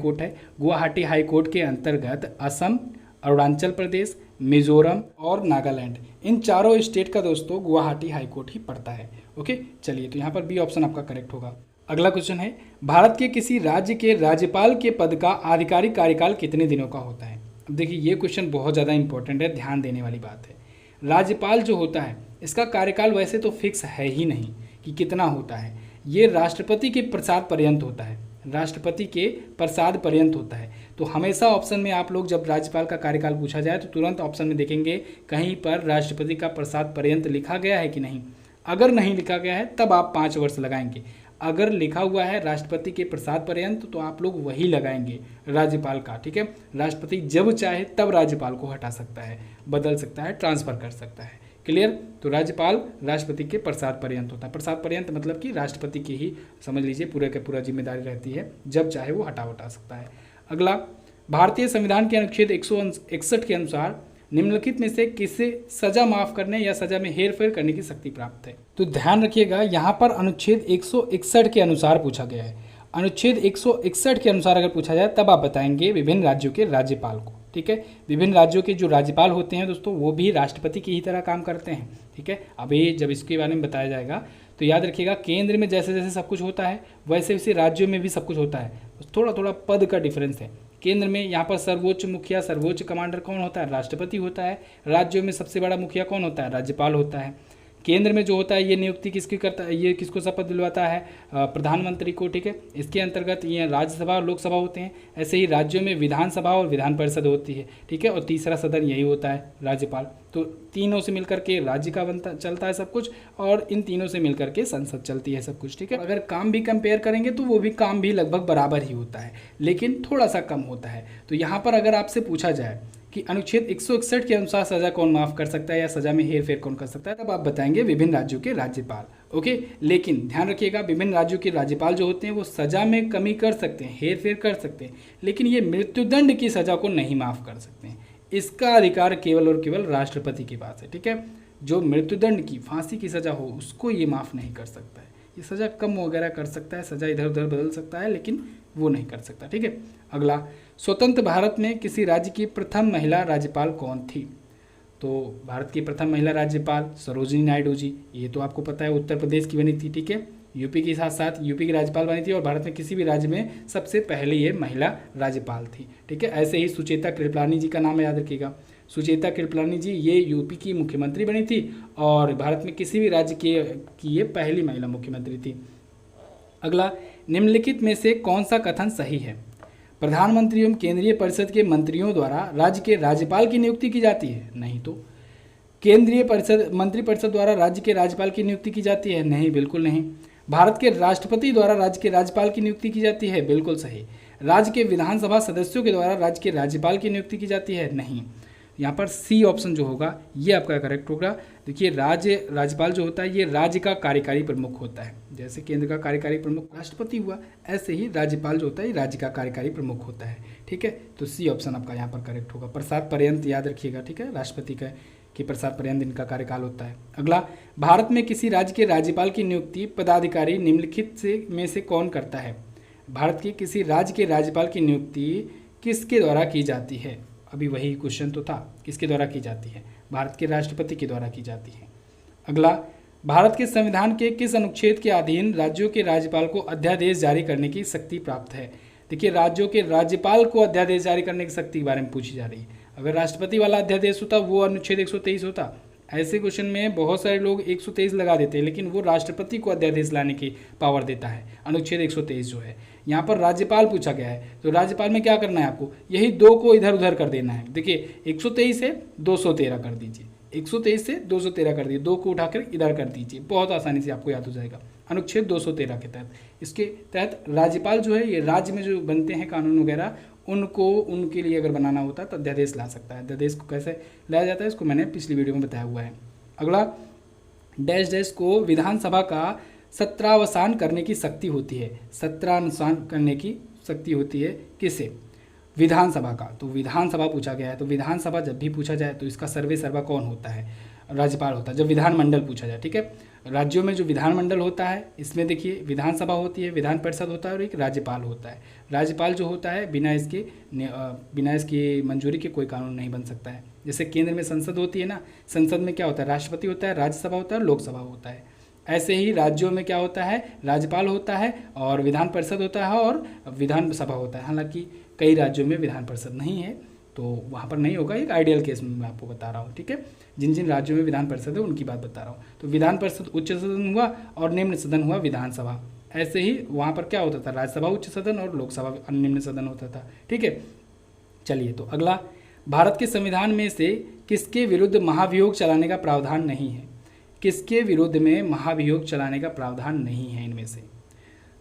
कोर्ट के अंतर्गत असम, अरुणाचल प्रदेश, मिजोरम और नागालैंड, इन चारों स्टेट का दोस्तों गुवाहाटी हाई कोर्ट ही पड़ता है। ओके, चलिए तो यहाँ पर बी ऑप्शन आपका करेक्ट होगा। अगला क्वेश्चन है, भारत के किसी राज्य के राज्यपाल के पद का आधिकारिक कार्यकाल कितने दिनों का होता है? अब देखिए ये क्वेश्चन बहुत ज़्यादा इंपॉर्टेंट है, ध्यान देने वाली बात है। राज्यपाल जो होता है इसका कार्यकाल वैसे तो फिक्स है ही नहीं कि कितना होता है, ये राष्ट्रपति के प्रसाद पर्यंत होता है। तो हमेशा ऑप्शन में आप लोग जब राज्यपाल का कार्यकाल पूछा जाए तो तुरंत ऑप्शन में देखेंगे कहीं पर राष्ट्रपति का प्रसाद पर्यंत लिखा गया है कि नहीं। अगर नहीं लिखा गया है तब आप 5 वर्ष लगाएंगे, अगर लिखा हुआ है राष्ट्रपति के प्रसाद पर्यंत तो आप लोग वही लगाएंगे राज्यपाल का। ठीक है, राष्ट्रपति जब चाहे तब राज्यपाल को हटा सकता है, बदल सकता है, ट्रांसफर कर सकता है। क्लियर? तो राज्यपाल राष्ट्रपति के प्रसाद पर्यंत होता है। प्रसाद पर्यंत मतलब कि राष्ट्रपति की ही समझ लीजिए पूरे के पूरा जिम्मेदारी रहती है, जब चाहे वो हटा सकता है। अगला, भारतीय संविधान के अनुच्छेद 161 के अनुसार निम्नलिखित में से किसे सजा माफ करने या सजा में हेरफेर करने की शक्ति प्राप्त है? तो ध्यान रखिएगा, यहाँ पर अनुच्छेद 161 के अनुसार पूछा गया है। अनुच्छेद 161 के अनुसार अगर पूछा जाए तब आप बताएंगे विभिन्न राज्यों के राज्यपाल को। ठीक है। विभिन्न राज्यों के जो राज्यपाल होते हैं दोस्तों वो भी राष्ट्रपति की ही तरह काम करते हैं, ठीक है। अभी जब इसके बारे में बताया जाएगा तो याद रखिएगा, केंद्र में जैसे जैसे सब कुछ होता है वैसे वैसे राज्यों में भी सब कुछ होता है, थोड़ा थोड़ा पद का डिफरेंस है। केंद्र में यहाँ पर सर्वोच्च मुखिया, सर्वोच्च कमांडर कौन होता है? राष्ट्रपति होता है। राज्यों में सबसे बड़ा मुखिया कौन होता है? राज्यपाल होता है। केंद्र में जो होता है ये नियुक्ति किसकी करता है, ये किसको शपथ दिलवाता है? प्रधानमंत्री को, ठीक है। इसके अंतर्गत ये राज्यसभा और लोकसभा होते हैं। ऐसे ही राज्यों में विधानसभा और विधान परिषद होती है, ठीक है। और तीसरा सदन यही होता है, राज्यपाल। तो तीनों से मिलकर के राज्य का बनता चलता है सब कुछ, और इन तीनों से मिलकर के संसद चलती है सब कुछ, ठीक है। अगर काम भी कंपेयर करेंगे तो वो भी काम भी लगभग बराबर ही होता है, लेकिन थोड़ा सा कम होता है। तो यहाँ पर अगर आपसे पूछा जाए कि अनुच्छेद 161 के अनुसार सजा कौन माफ कर सकता है या सजा में हेरफेर कौन कर सकता है, तब आप बताएंगे विभिन्न राज्यों के राज्यपाल, ओके। लेकिन ध्यान रखिएगा, विभिन्न राज्यों के राज्यपाल जो होते हैं वो सजा में कमी कर सकते हैं, हेरफेर कर सकते हैं, लेकिन ये मृत्युदंड की सजा को नहीं माफ कर सकते हैं। इसका अधिकार केवल और केवल राष्ट्रपति के पास है, ठीक है। जो मृत्युदंड की, फांसी की सजा हो उसको ये माफ नहीं कर सकता है। ये सजा कम वगैरह कर सकता है, सजा इधर उधर बदल सकता है, लेकिन वो नहीं कर सकता, ठीक है। अगला, स्वतंत्र भारत में किसी राज्य की प्रथम महिला राज्यपाल कौन थी? तो भारत की प्रथम महिला राज्यपाल सरोजिनी नायडू जी, ये तो आपको पता है, उत्तर प्रदेश की बनी थी, ठीक है। यूपी के साथ साथ यूपी की राज्यपाल बनी थी और भारत में किसी भी राज्य में सबसे पहले ये महिला राज्यपाल थी, ठीक है। ऐसे ही सुचेता कृपलानी जी का नाम याद रखिएगा। सुचेता कृपलानी जी ये यूपी की मुख्यमंत्री बनी थी और भारत में किसी भी राज्य की ये पहली महिला मुख्यमंत्री थी। अगला, निम्नलिखित में से कौन सा कथन सही है? प्रधानमंत्री एवं केंद्रीय परिषद के मंत्रियों द्वारा राज्य के राज्यपाल की नियुक्ति की जाती है? नहीं। तो केंद्रीय परिषद, मंत्रिपरिषद द्वारा राज्य के राज्यपाल की नियुक्ति की जाती है? नहीं, बिल्कुल नहीं। भारत के राष्ट्रपति द्वारा राज्य के राज्यपाल की नियुक्ति की जाती है? बिल्कुल सही। राज्य के विधानसभा सदस्यों के द्वारा राज्य के राज्यपाल की नियुक्ति की जाती है? नहीं। यहाँ पर सी ऑप्शन जो होगा ये आपका करेक्ट होगा। देखिए, राज्यपाल जो होता है ये राज्य का कार्यकारी प्रमुख होता है। जैसे केंद्र का कार्यकारी प्रमुख राष्ट्रपति हुआ, ऐसे ही राज्यपाल जो होता है ये राज्य का कार्यकारी प्रमुख होता है, ठीक है। तो सी ऑप्शन आपका यहाँ पर करेक्ट होगा। प्रसाद पर्यंत याद रखिएगा, ठीक है, राष्ट्रपति का कि प्रसाद पर्यंत इनका कार्यकाल होता है। अगला, भारत में किसी राज्य के राज्यपाल की नियुक्ति पदाधिकारी निम्नलिखित में से कौन करता है? भारत के किसी राज्य के राज्यपाल की नियुक्ति किसके द्वारा की जाती है? अभी वही क्वेश्चन तो था, किसके द्वारा की जाती है? भारत के राष्ट्रपति के द्वारा की जाती है। अगला, भारत के संविधान के किस अनुच्छेद के अधीन राज्यों के राज्यपाल को अध्यादेश जारी करने की शक्ति प्राप्त है? देखिए, राज्यों के राज्यपाल को अध्यादेश जारी करने की शक्ति के बारे में पूछी जा रही है। अगर राष्ट्रपति वाला अध्यादेश होता वो अनुच्छेद 123 होता। ऐसे क्वेश्चन में बहुत सारे लोग 123 लगा देते हैं, लेकिन वो राष्ट्रपति को अध्यादेश लाने की पावर देता है, अनुच्छेद 123 जो है। यहाँ पर राज्यपाल पूछा गया है, तो राज्यपाल में क्या करना है आपको? यही दो को इधर उधर कर देना है। देखिए, 123 से 213 कर दीजिए, 123 से 213 कर दीजिए, 2 को उठाकर इधर कर दीजिए, बहुत आसानी से आपको याद हो जाएगा। अनुच्छेद 213 के तहत, इसके तहत राज्यपाल जो है ये राज्य में जो बनते हैं कानून वगैरह, उनको उनके लिए अगर बनाना होता है तो अध्यादेश ला सकता है। अध्यादेश को कैसे लाया जाता है इसको मैंने पिछली वीडियो में बताया हुआ है। अगला, डैश डैश को विधानसभा का सत्रावसान करने की शक्ति होती है। सत्रावसान करने की शक्ति होती है किसे? विधानसभा का। तो विधानसभा पूछा गया है, तो विधानसभा जब भी पूछा जाए तो इसका सर्वे सर्वा कौन होता है? राज्यपाल होता है। जब विधानमंडल पूछा जाए, ठीक है, राज्यों में जो विधानमंडल होता है इसमें देखिए विधानसभा होती है, विधान परिषद होता है और एक राज्यपाल होता है। राज्यपाल जो होता है बिना इसकी मंजूरी के कोई कानून नहीं बन सकता है। जैसे केंद्र में संसद होती है ना, संसद में क्या होता है? राष्ट्रपति होता है, राज्यसभा होता है, लोकसभा होता है। ऐसे ही राज्यों में क्या होता है? राज्यपाल होता है और विधान परिषद होता है और विधानसभा होता है। हालांकि कई राज्यों में विधान परिषद नहीं है तो वहाँ पर नहीं होगा, एक आइडियल केस में मैं आपको बता रहा हूँ, ठीक है। जिन जिन राज्यों में विधान परिषद है उनकी बात बता रहा हूँ। तो विधान परिषद उच्च सदन हुआ और निम्न सदन हुआ विधानसभा। ऐसे ही वहाँ पर क्या होता था? राज्यसभा उच्च सदन और लोकसभा निम्न सदन होता था, ठीक है। चलिए, तो अगला, भारत के संविधान में से किसके विरुद्ध महाभियोग चलाने का प्रावधान नहीं है? किसके विरुद्ध में महाभियोग चलाने का प्रावधान नहीं है इनमें से?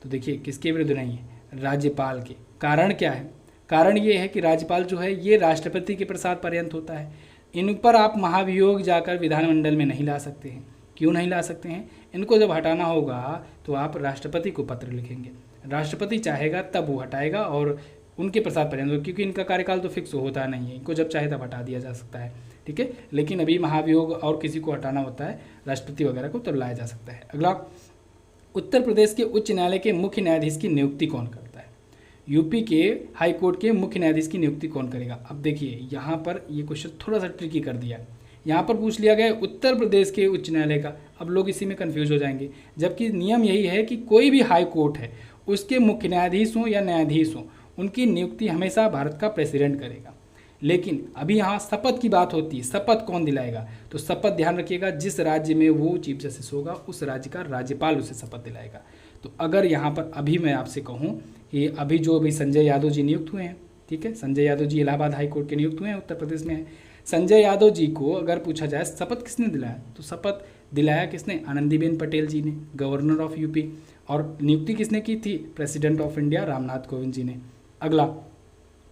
तो देखिए, किसके विरुद्ध नहीं है? राज्यपाल के। कारण क्या है? कारण ये है कि राज्यपाल जो है ये राष्ट्रपति के प्रसाद पर्यंत होता है। इन पर आप महाभियोग जाकर विधानमंडल में नहीं ला सकते हैं। क्यों नहीं ला सकते हैं? इनको जब हटाना होगा तो आप राष्ट्रपति को पत्र लिखेंगे, राष्ट्रपति चाहेगा तब वो हटाएगा और उनके प्रसाद पर्यंत होगा, क्योंकि इनका कार्यकाल तो फिक्स होता नहीं है, इनको जब चाहे तब हटा दिया जा सकता है, ठीक है। लेकिन अभी महाभियोग और किसी को हटाना होता है राष्ट्रपति वगैरह को, तब लाया जा सकता है। अगला, उत्तर प्रदेश के उच्च न्यायालय के मुख्य न्यायाधीश की नियुक्ति कौन करता है? यूपी के हाई कोर्ट के मुख्य न्यायाधीश की नियुक्ति कौन करेगा। अब देखिए यहाँ पर ये क्वेश्चन थोड़ा सा ट्रिकी कर दिया। यहाँ पर पूछ लिया गया उत्तर प्रदेश के उच्च न्यायालय का। अब लोग इसी में कन्फ्यूज हो जाएंगे, जबकि नियम यही है कि कोई भी हाई कोर्ट है उसके मुख्य न्यायाधीश हों या न्यायाधीश हों, उनकी नियुक्ति हमेशा भारत का प्रेसिडेंट करेगा। लेकिन अभी यहाँ शपथ की बात होती है, शपथ कौन दिलाएगा। तो शपथ ध्यान रखिएगा, जिस राज्य में वो चीफ जस्टिस होगा उस राज्य का राज्यपाल उसे शपथ दिलाएगा। तो अगर यहाँ पर अभी मैं आपसे कहूँ कि अभी संजय यादव जी नियुक्त हुए हैं, ठीक है, संजय यादव जी इलाहाबाद हाई कोर्ट के नियुक्त हुए हैं, उत्तर प्रदेश में है। संजय यादव जी को अगर पूछा जाए शपथ किसने दिलाया, तो शपथ दिलाया किसने, आनंदीबेन पटेल जी ने, गवर्नर ऑफ यूपी। और नियुक्ति किसने की थी, president of India Ramnath Kovind ji ने। अगला,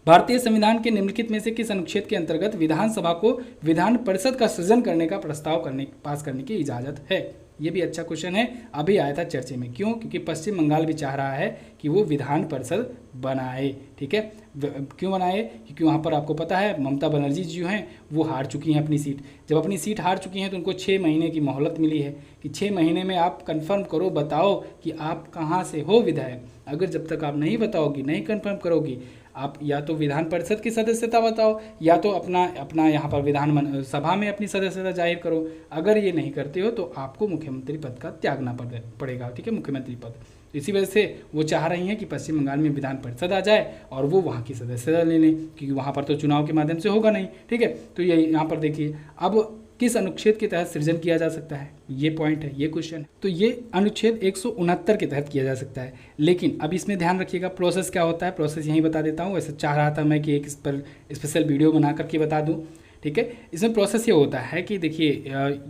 भारतीय संविधान के निम्नलिखित में से किस अनुच्छेद के अंतर्गत विधानसभा को विधान परिषद का सृजन करने का प्रस्ताव पास करने की इजाज़त है। ये भी अच्छा क्वेश्चन है, अभी आया था चर्चे में। क्यों, क्योंकि पश्चिम बंगाल भी चाह रहा है कि वो विधान परिषद बनाए, ठीक है। क्यों बनाए, क्योंकि वहाँ पर आपको पता है ममता बनर्जी जी जो हैं वो हार चुकी हैं अपनी सीट। जब अपनी सीट हार चुकी हैं तो उनको 6 महीने की मोहलत मिली है कि 6 महीने में आप कंफर्म करो, बताओ कि आप कहाँ से हो विधायक। अगर जब तक आप नहीं बताओगी, नहीं कंफर्म करोगी, आप या तो विधान परिषद की सदस्यता बताओ या तो अपना यहाँ पर विधान सभा में अपनी सदस्यता जाहिर करो। अगर ये नहीं करते हो तो आपको मुख्यमंत्री पद का त्यागना पड़ेगा, ठीक है, मुख्यमंत्री पद। इसी वजह से वो चाह रही हैं कि पश्चिम बंगाल में विधान परिषद आ जाए और वो वहाँ की सदस्यता ले लें, क्योंकि वहाँ पर तो चुनाव के माध्यम से होगा नहीं, ठीक है। तो ये यहाँ पर देखिए, अब किस अनुच्छेद के तहत सृजन किया जा सकता है, ये पॉइंट है, ये क्वेश्चन है। तो ये अनुच्छेद 169 के तहत किया जा सकता है। लेकिन अब इसमें ध्यान रखिएगा प्रोसेस क्या होता है, प्रोसेस यहीं बता देता हूँ। वैसे चाह रहा था मैं कि एक इस पर स्पेशल वीडियो बना करके बता दूँ, ठीक है। इसमें प्रोसेस ये होता है कि देखिए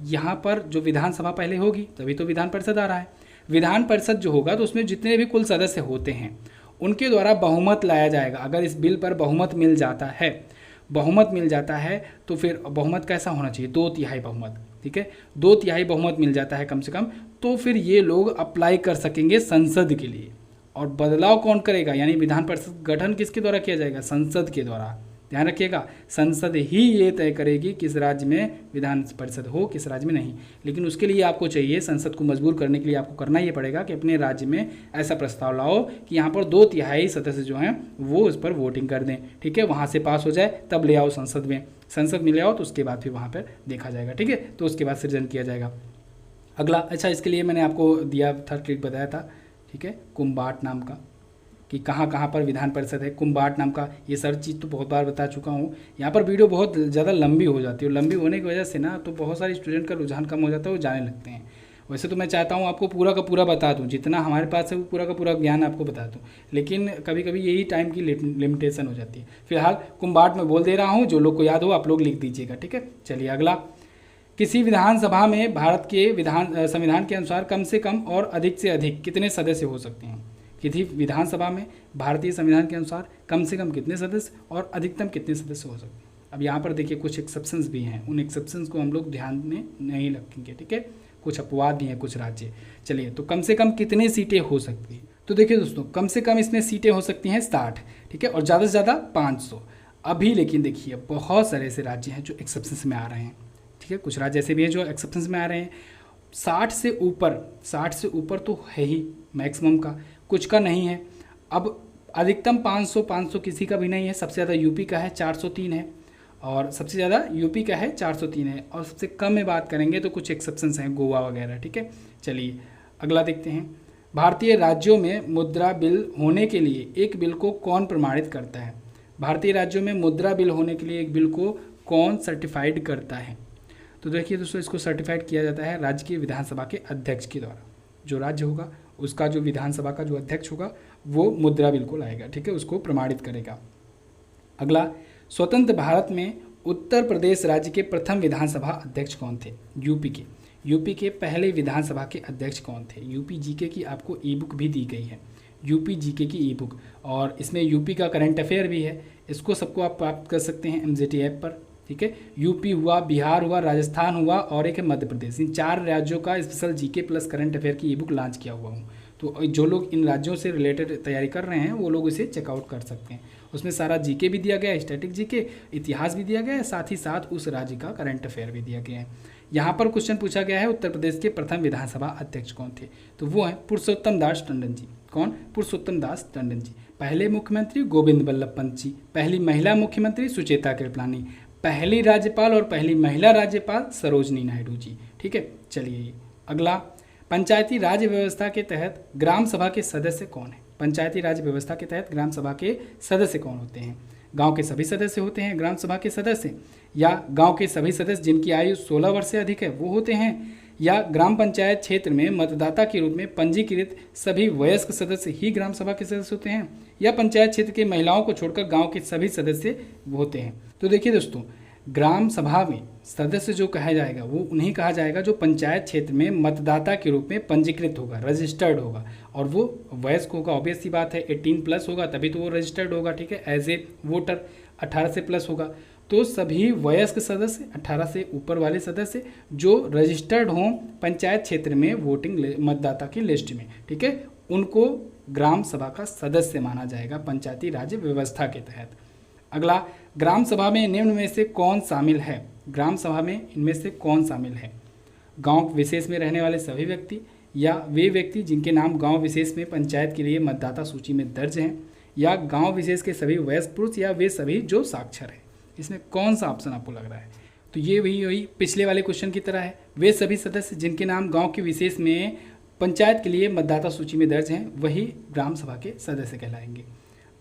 यहाँ पर जो विधानसभा पहले होगी तभी तो विधान परिषद आ रहा है। विधान परिषद जो होगा तो उसमें जितने भी कुल सदस्य होते हैं उनके द्वारा बहुमत लाया जाएगा। अगर इस बिल पर बहुमत मिल जाता है तो फिर बहुमत कैसा होना चाहिए, 2/3 बहुमत, ठीक है, 2/3 बहुमत मिल जाता है कम से कम, तो फिर ये लोग अप्लाई कर सकेंगे संसद के लिए। और बदलाव कौन करेगा, यानी विधान परिषद गठन किसके द्वारा किया जाएगा, संसद के द्वारा। ध्यान रखिएगा, संसद ही ये तय करेगी किस राज्य में विधान परिषद हो, किस राज्य में नहीं। लेकिन उसके लिए आपको चाहिए, संसद को मजबूर करने के लिए आपको करना ये पड़ेगा कि अपने राज्य में ऐसा प्रस्ताव लाओ कि यहाँ पर 2/3 सदस्य जो हैं वो उस पर वोटिंग कर दें, ठीक है, वहाँ से पास हो जाए तब ले आओ संसद में। संसद में ले आओ तो उसके बाद फिर वहाँ पर देखा जाएगा, ठीक है, तो उसके बाद सृजन किया जाएगा। अगला, अच्छा, इसके लिए मैंने आपको दिया था, ट्रिक बताया था, ठीक है, कुम्बाट नाम का, कि कहाँ कहाँ पर विधान परिषद है, कुम्बाट नाम का। ये सारी चीज़ तो बहुत बार बता चुका हूँ। यहाँ पर वीडियो बहुत ज़्यादा लंबी हो जाती है, और लंबी होने की वजह से ना तो बहुत सारे स्टूडेंट का रुझान कम हो जाता है, वो जाने लगते हैं। वैसे तो मैं चाहता हूँ आपको पूरा का पूरा बता दूँ, जितना हमारे पास है वो पूरा का पूरा ज्ञान आपको बता दूँ, लेकिन कभी कभी यही टाइम की लिमिटेशन हो जाती है। फिलहाल कुम्बाट में बोल दे रहा हूँ, जो लोग को याद हो आप लोग लिख दीजिएगा, ठीक है। चलिए अगला, किसी विधानसभा में भारत के संविधान के अनुसार कम से कम और अधिक से अधिक कितने सदस्य हो सकते हैं। किसी विधानसभा में भारतीय संविधान के अनुसार कम से कम कितने सदस्य और अधिकतम कितने सदस्य हो सकते हैं। अब यहाँ पर देखिए कुछ एक्सेप्शंस भी हैं, उन एक्सेप्शंस को हम लोग ध्यान में नहीं रखेंगे, ठीक है, कुछ अपवाद भी हैं कुछ राज्य। चलिए, तो कम से कम कितने सीटें हो सकती हैं, तो देखिए दोस्तों, कम से कम इसमें सीटें हो सकती हैं 60, ठीक है, और ज़्यादा से ज़्यादा 500 अभी। लेकिन देखिए बहुत सारे ऐसे राज्य हैं जो एक्सेप्शंस में आ रहे हैं, ठीक है, कुछ राज्य ऐसे भी हैं जो एक्सेप्शंस में आ रहे हैं। 60 से ऊपर तो है ही मैक्सिमम का, कुछ का नहीं है। अब अधिकतम 500 किसी का भी नहीं है। सबसे ज़्यादा यूपी का है, 403 है, और सबसे ज़्यादा यूपी का है 403 है। और सबसे कम में बात करेंगे तो कुछ एक्सेप्शंस हैं, गोवा वगैरह, ठीक है। चलिए अगला देखते हैं, भारतीय राज्यों में मुद्रा बिल होने के लिए एक बिल को कौन प्रमाणित करता है। भारतीय राज्यों में मुद्रा बिल होने के लिए एक बिल को कौन सर्टिफाइड करता है। तो देखिए दोस्तों, इसको सर्टिफाइड किया जाता है राज्य की विधानसभा के अध्यक्ष के द्वारा। जो राज्य होगा उसका जो विधानसभा का जो अध्यक्ष होगा वो मुद्रा बिल को लाएगा, ठीक है, उसको प्रमाणित करेगा। अगला, स्वतंत्र भारत में उत्तर प्रदेश राज्य के प्रथम विधानसभा अध्यक्ष कौन थे। यूपी के पहले विधानसभा के अध्यक्ष कौन थे। यूपी जीके की आपको ई बुक भी दी गई है, यूपी जीके की ई बुक, और इसमें यूपी का करंट अफेयर भी है। इसको सबको आप प्राप्त कर सकते हैं MJT ऐप पर, ठीक है। यूपी हुआ, बिहार हुआ, राजस्थान हुआ और एक है मध्य प्रदेश। इन 4 राज्यों का special GK plus current affair की ई बुक लॉन्च किया हुआ हूँ। तो जो लोग इन राज्यों से रिलेटेड तैयारी कर रहे हैं वो लोग इसे चेकआउट कर सकते हैं। उसमें सारा जीके भी दिया गया है, स्टैटिक जीके, इतिहास भी दिया गया है, साथ ही साथ उस राज्य का करंट अफेयर भी दिया गया है। यहाँ पर क्वेश्चन पूछा गया है उत्तर प्रदेश के प्रथम विधानसभा अध्यक्ष कौन थे, तो वो हैं पुरुषोत्तम दास टंडन जी। कौन? पुरुषोत्तम दास टंडन जी। पहले मुख्यमंत्री गोविंद बल्लभ पंत जी। पहली महिला मुख्यमंत्री सुचेता कृपलानी। पहली राज्यपाल और पहली महिला राज्यपाल सरोजनी नायडू जी। ठीक है, चलिए अगला, पंचायती राज व्यवस्था के तहत ग्राम सभा के सदस्य कौन है? पंचायती राज व्यवस्था के तहत ग्राम सभा के सदस्य कौन होते हैं? गांव के सभी सदस्य होते हैं ग्राम सभा के सदस्य, या गांव के सभी सदस्य जिनकी आयु 16 वर्ष से अधिक है वो होते हैं, या ग्राम पंचायत क्षेत्र में मतदाता के रूप में पंजीकृत सभी वयस्क सदस्य ही ग्राम सभा के सदस्य होते हैं, या पंचायत क्षेत्र के महिलाओं को छोड़कर गांव के सभी सदस्य होते हैं। तो देखिए दोस्तों, ग्राम सभा में सदस्य जो कहा जाएगा वो उन्हें कहा जाएगा जो पंचायत क्षेत्र में मतदाता के रूप में पंजीकृत होगा, रजिस्टर्ड होगा, और वो वयस्क होगा। ऑब्वियस सी बात है, 18+ होगा तभी तो वो रजिस्टर्ड होगा। ठीक है, एज ए वोटर 18 से प्लस होगा। तो सभी वयस्क सदस्य, 18 से ऊपर वाले सदस्य जो रजिस्टर्ड हों पंचायत क्षेत्र में वोटिंग मतदाता की लिस्ट में, ठीक है, उनको ग्राम सभा का सदस्य माना जाएगा पंचायती राज व्यवस्था के तहत। अगला, ग्राम सभा में निम्न में से कौन शामिल है? ग्राम सभा में इनमें से कौन शामिल है? गांव विशेष में रहने वाले सभी व्यक्ति, या वे व्यक्ति जिनके नाम गांव विशेष में पंचायत के लिए मतदाता सूची में दर्ज हैं, या गांव विशेष के सभी वयस्क पुरुष, या वे सभी जो साक्षर हैं। इसमें कौन सा ऑप्शन आपको लग रहा है? तो ये वही पिछले वाले क्वेश्चन की तरह है, वे सभी सदस्य जिनके नाम गाँव के विशेष में पंचायत के लिए मतदाता सूची में दर्ज हैं वही ग्राम सभा के सदस्य कहलाएंगे।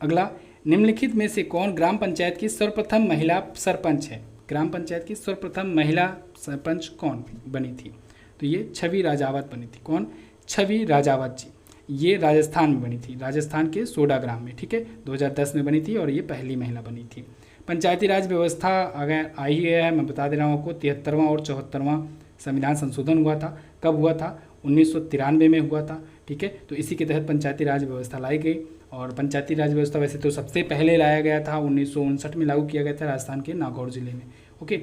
अगला, निम्नलिखित में से कौन ग्राम पंचायत की सर्वप्रथम महिला सरपंच है? ग्राम पंचायत की सर्वप्रथम महिला सरपंच कौन बनी थी? तो ये छवि राजावत बनी थी। कौन? छवि राजावत जी। ये राजस्थान में बनी थी, राजस्थान के सोडा ग्राम में। ठीक है, 2010 में बनी थी और ये पहली महिला बनी थी। पंचायती राज व्यवस्था अगर आई है, मैं बता दे रहा हूँ आपको, 73वां और 74वां संविधान संशोधन हुआ था। कब हुआ था? 1993 में हुआ था। ठीक है, तो इसी के तहत पंचायती राज व्यवस्था लाई गई। और पंचायती राज व्यवस्था वैसे तो सबसे पहले लाया गया था, 1959 में लागू किया गया था राजस्थान के नागौर जिले में। ओके,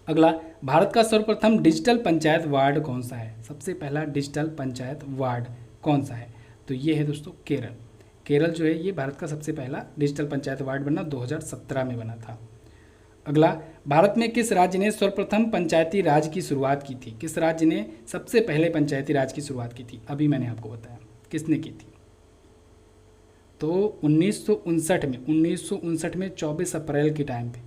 अगला, भारत का सर्वप्रथम डिजिटल पंचायत वार्ड कौन सा है? सबसे पहला डिजिटल पंचायत वार्ड कौन सा है? तो ये है दोस्तों केरल। केरल जो है ये भारत का सबसे पहला डिजिटल पंचायत वार्ड बना 2017 में बना था। अगला, भारत में किस राज्य ने सर्वप्रथम पंचायती राज की शुरुआत की थी? किस राज्य ने सबसे पहले पंचायती राज की शुरुआत की थी? अभी मैंने आपको बताया किसने की थी। तो 1959 में 24 अप्रैल के टाइम पे,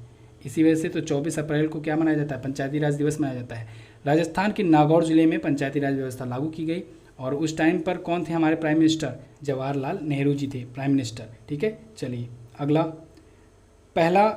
इसी वजह से तो 24 अप्रैल को क्या मनाया जाता है? पंचायती राज दिवस मनाया जाता है। राजस्थान के नागौर जिले में पंचायती राज व्यवस्था लागू की गई और उस टाइम पर कौन थे हमारे प्राइम मिनिस्टर? जवाहरलाल नेहरू जी थे प्राइम मिनिस्टर। ठीक है, चलिए अगला, पहला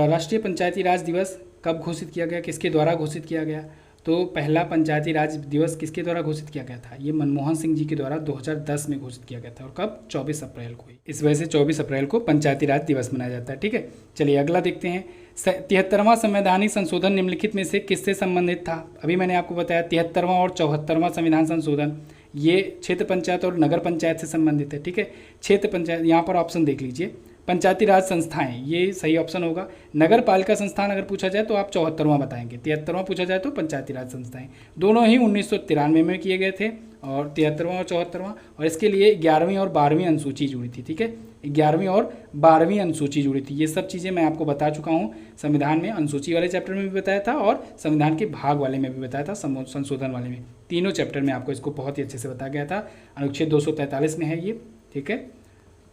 राष्ट्रीय पंचायती राज दिवस कब घोषित किया गया? किसके द्वारा घोषित किया गया? तो पहला पंचायती राज दिवस किसके द्वारा घोषित किया गया था? ये मनमोहन सिंह जी के द्वारा 2010 में घोषित किया गया था। और कब? 24 अप्रैल को। इस वजह से 24 अप्रैल को पंचायती राज दिवस मनाया जाता है। ठीक है, चलिए अगला देखते हैं। 73वां संवैधानिक संशोधन निम्नलिखित में से किससे संबंधित था? अभी मैंने आपको बताया 73वां और 74वां संविधान संशोधन ये क्षेत्र पंचायत और नगर पंचायत से संबंधित है। ठीक है, क्षेत्र पंचायत, यहाँ पर ऑप्शन देख लीजिए, पंचायती राज संस्थाएं, ये सही ऑप्शन होगा। नगर पालिका संस्थान अगर पूछा जाए तो आप 74वां बताएंगे, 73वां पूछा जाए तो पंचायती राज संस्थाएं। दोनों ही 1993 में किए गए थे, और 73वां और 74वां, और इसके लिए 11वीं और 12वीं अनुसूची जुड़ी थी। ठीक है, 11वीं और 12वीं अनुसूची जुड़ी थी। ये सब चीज़ें मैं आपको बता चुका हूँ, संविधान में अनुसूची वाले चैप्टर में भी बताया था और संविधान के भाग वाले में भी बताया था, संशोधन वाले में, तीनों चैप्टर में आपको इसको बहुत ही अच्छे से बताया गया था। अनुच्छेद 243 में है ये। ठीक है,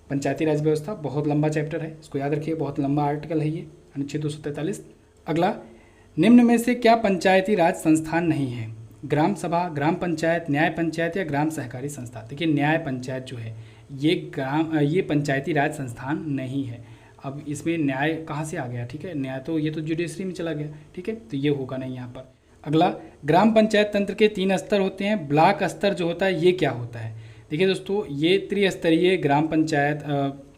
पंचायती राज व्यवस्था बहुत लंबा चैप्टर है, इसको याद रखिए, बहुत लंबा आर्टिकल है ये, अनुच्छेद 243। अगला, निम्न में से क्या पंचायती राज संस्थान नहीं है? ग्राम सभा, ग्राम पंचायत, न्याय पंचायत या ग्राम सहकारी संस्था? देखिए, न्याय पंचायत जो है ये पंचायती राज संस्थान नहीं है। अब इसमें न्याय कहाँ से आ गया? ठीक है, न्याय तो ये तो जुडिशरी में चला गया। ठीक है, तो ये होगा नहीं यहाँ पर। अगला, ग्राम पंचायत तंत्र के 3 स्तर होते हैं, ब्लॉक स्तर जो होता है ये क्या होता है? देखिए दोस्तों, ये त्रिस्तरीय ग्राम पंचायत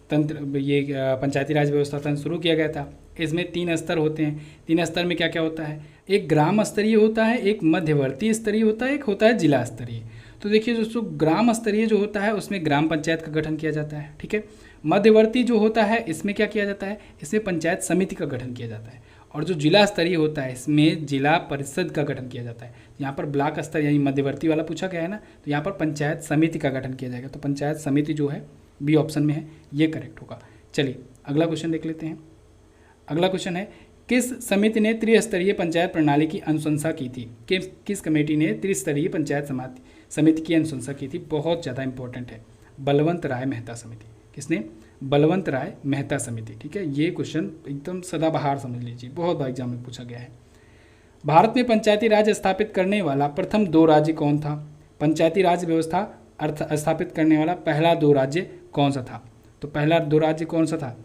तंत्र, ये पंचायती राज व्यवस्था तंत्र शुरू किया गया था। इसमें 3 स्तर होते हैं। 3 स्तर में क्या क्या होता है? एक ग्राम स्तरीय होता है, एक मध्यवर्ती स्तरीय होता है, एक होता है जिला स्तरीय। तो देखिए दोस्तों, ग्राम स्तरीय जो होता है उसमें ग्राम पंचायत का गठन किया जाता है। ठीक है, मध्यवर्ती जो होता है इसमें क्या किया जाता है? इसमें पंचायत समिति का गठन किया जाता है। और जो जिला स्तरीय होता है इसमें जिला परिषद का गठन किया जाता है। यहाँ पर ब्लॉक स्तर यानी मध्यवर्ती वाला पूछा गया है ना, तो यहाँ पर पंचायत समिति का गठन किया जाएगा। तो पंचायत समिति जो है बी ऑप्शन में है, ये करेक्ट होगा। चलिए अगला क्वेश्चन देख लेते हैं। अगला क्वेश्चन है, किस समिति ने त्रिस्तरीय पंचायत प्रणाली की अनुशंसा की थी? किस कमेटी ने त्रिस्तरीय पंचायत समिति की अनुशंसा की थी? बहुत ज़्यादा इंपॉर्टेंट है। बलवंत राय मेहता समिति। किसने? बलवंत राय मेहता समिति। ठीक है, ये क्वेश्चन एकदम सदाबहार समझ लीजिए, बहुत बार एग्जाम में पूछा गया है। भारत में पंचायती राज स्थापित करने वाला प्रथम 2 राज्य कौन था? पंचायती राज व्यवस्था स्थापित करने वाला पहला 2 राज्य कौन सा था? तो पहला 2 राज्य कौन सा था?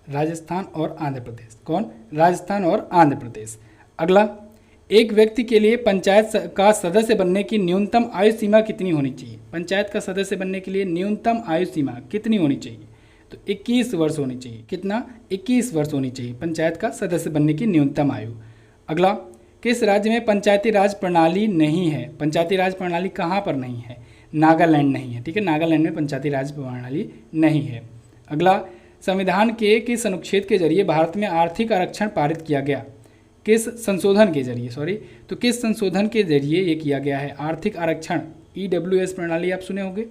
राजस्थान और आंध्र प्रदेश। कौन? राजस्थान और आंध्र प्रदेश। अगला, एक व्यक्ति के लिए पंचायत का सदस्य बनने की न्यूनतम आयु सीमा कितनी होनी चाहिए? पंचायत का सदस्य बनने के लिए न्यूनतम आयु सीमा कितनी होनी चाहिए? तो 21 वर्ष होनी चाहिए। कितना? 21 वर्ष होनी चाहिए पंचायत का सदस्य बनने की न्यूनतम आयु। अगला, किस राज्य में पंचायती राज प्रणाली नहीं है? पंचायती राज प्रणाली कहाँ पर नहीं है? नागालैंड नहीं है। ठीक है, नागालैंड में पंचायती राज प्रणाली नहीं है। अगला, संविधान के किस अनुच्छेद के जरिए भारत में आर्थिक आरक्षण पारित किया गया? किस संशोधन के जरिए तो किस संशोधन के जरिए ये किया गया है आर्थिक आरक्षण? EWS प्रणाली आप सुने होंगे,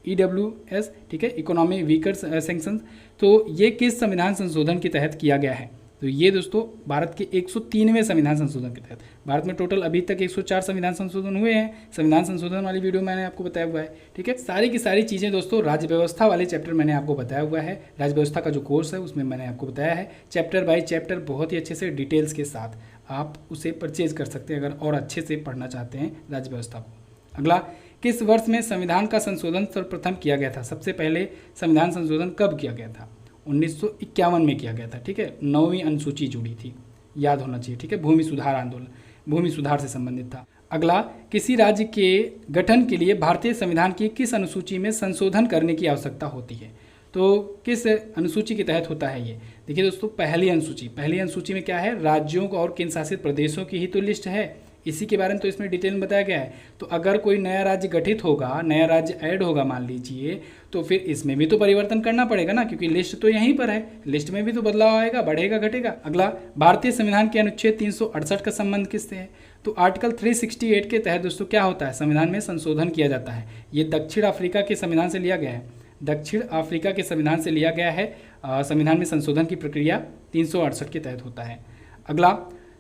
EWS। ठीक है, इकोनॉमी वीकर सैंक्शंस। तो ये किस संविधान संशोधन के तहत किया गया है? तो ये दोस्तों भारत के 103वें संविधान संशोधन के तहत। भारत में टोटल अभी तक 104 संविधान संशोधन हुए हैं। संविधान संशोधन वाली वीडियो मैंने आपको बताया हुआ है। ठीक है, सारी की सारी चीज़ें दोस्तों राज्य व्यवस्था वाले चैप्टर मैंने आपको बताया हुआ है। राज्य व्यवस्था का जो कोर्स है उसमें मैंने आपको बताया है, चैप्टर बाय चैप्टर बहुत ही अच्छे से डिटेल्स के साथ आप उसे परचेज कर सकते हैं अगर और अच्छे से पढ़ना चाहते हैं राज्य व्यवस्था को। अगला, किस वर्ष में संविधान का संशोधन सर्वप्रथम किया गया था? सबसे पहले संविधान संशोधन कब किया गया था? 1951 में किया गया था। ठीक है, 9वीं अनुसूची जुड़ी थी, याद होना चाहिए। ठीक है, भूमि सुधार आंदोलन, भूमि सुधार से संबंधित था। अगला, किसी राज्य के गठन के लिए भारतीय संविधान की किस अनुसूची में संशोधन करने की आवश्यकता होती है? तो किस अनुसूची के तहत होता है ये? देखिए दोस्तों, पहली अनुसूची। पहली अनुसूची में क्या है? राज्यों और केंद्र शासित प्रदेशों की ही तो लिस्ट है, इसी के बारे में तो इसमें डिटेल में बताया गया है। तो अगर कोई नया राज्य गठित होगा, नया राज्य ऐड होगा मान लीजिए, तो फिर इसमें भी तो परिवर्तन करना पड़ेगा ना, क्योंकि लिस्ट तो यहीं पर है, लिस्ट में भी तो बदलाव आएगा, बढ़ेगा घटेगा। अगला, भारतीय संविधान के अनुच्छेद 368 का संबंध किससे है? तो आर्टिकल 368 के तहत दोस्तों क्या होता है? संविधान में संशोधन किया जाता है। ये दक्षिण अफ्रीका के संविधान से लिया गया है, दक्षिण अफ्रीका के संविधान से लिया गया है। संविधान में संशोधन की प्रक्रिया 368 के तहत होता है। अगला,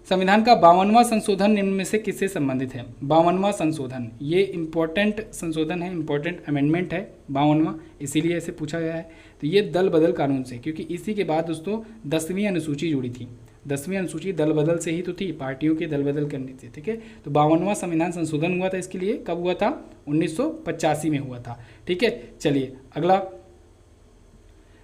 संविधान का 52वां संशोधन निम्न में से किससे संबंधित है? 52वां संशोधन, ये इंपॉर्टेंट संशोधन है, इंपॉर्टेंट अमेंडमेंट है 52वां, इसीलिए इसे पूछा गया है। तो ये दल बदल कानून से, क्योंकि इसी के बाद दोस्तों 10वीं अनुसूची जुड़ी थी। 10वीं अनुसूची दल बदल से ही तो थी, पार्टियों के दल बदल करनी थी। ठीक है, तो 52वां संविधान संशोधन हुआ था इसके लिए। कब हुआ था? 1985 में हुआ था। ठीक है, चलिए अगला,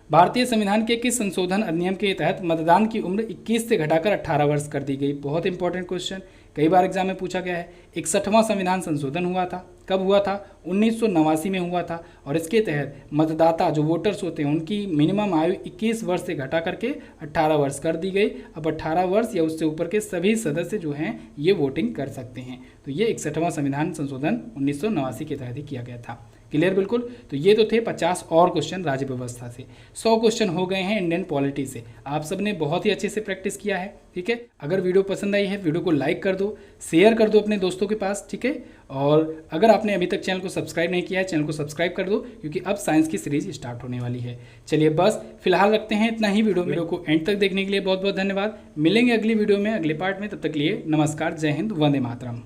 भारतीय संविधान के किस संशोधन अधिनियम के तहत मतदान की उम्र 21 से घटाकर 18 वर्ष कर दी गई? बहुत इंपॉर्टेंट क्वेश्चन, कई बार एग्जाम में पूछा गया है। 61वां संविधान संशोधन हुआ था। कब हुआ था? 1989 में हुआ था। और इसके तहत मतदाता जो वोटर्स होते हैं उनकी मिनिमम आयु 21 वर्ष से घटा करके 18 वर्ष कर दी गई। अब 18 वर्ष या उससे ऊपर के सभी सदस्य जो हैं ये वोटिंग कर सकते हैं। तो ये 61वां संविधान संशोधन 1989 के तहत ही किया गया था। क्लियर बिल्कुल। तो ये तो थे 50 और क्वेश्चन राज्य व्यवस्था से। 100 क्वेश्चन हो गए हैं इंडियन पॉलिटी से। आप सबने बहुत ही अच्छे से प्रैक्टिस किया है। ठीक है, अगर वीडियो पसंद आई है वीडियो को लाइक कर दो, शेयर कर दो अपने दोस्तों के पास। ठीक है, और अगर आपने अभी तक चैनल को सब्सक्राइब नहीं किया है चैनल को सब्सक्राइब कर दो, क्योंकि अब साइंस की सीरीज स्टार्ट होने वाली है। चलिए बस फिलहाल रखते हैं इतना ही। वीडियो को एंड तक देखने के लिए बहुत बहुत धन्यवाद। मिलेंगे अगली वीडियो में, अगले पार्ट में। तब तक के लिए नमस्कार, जय हिंद, वंदे मातरम।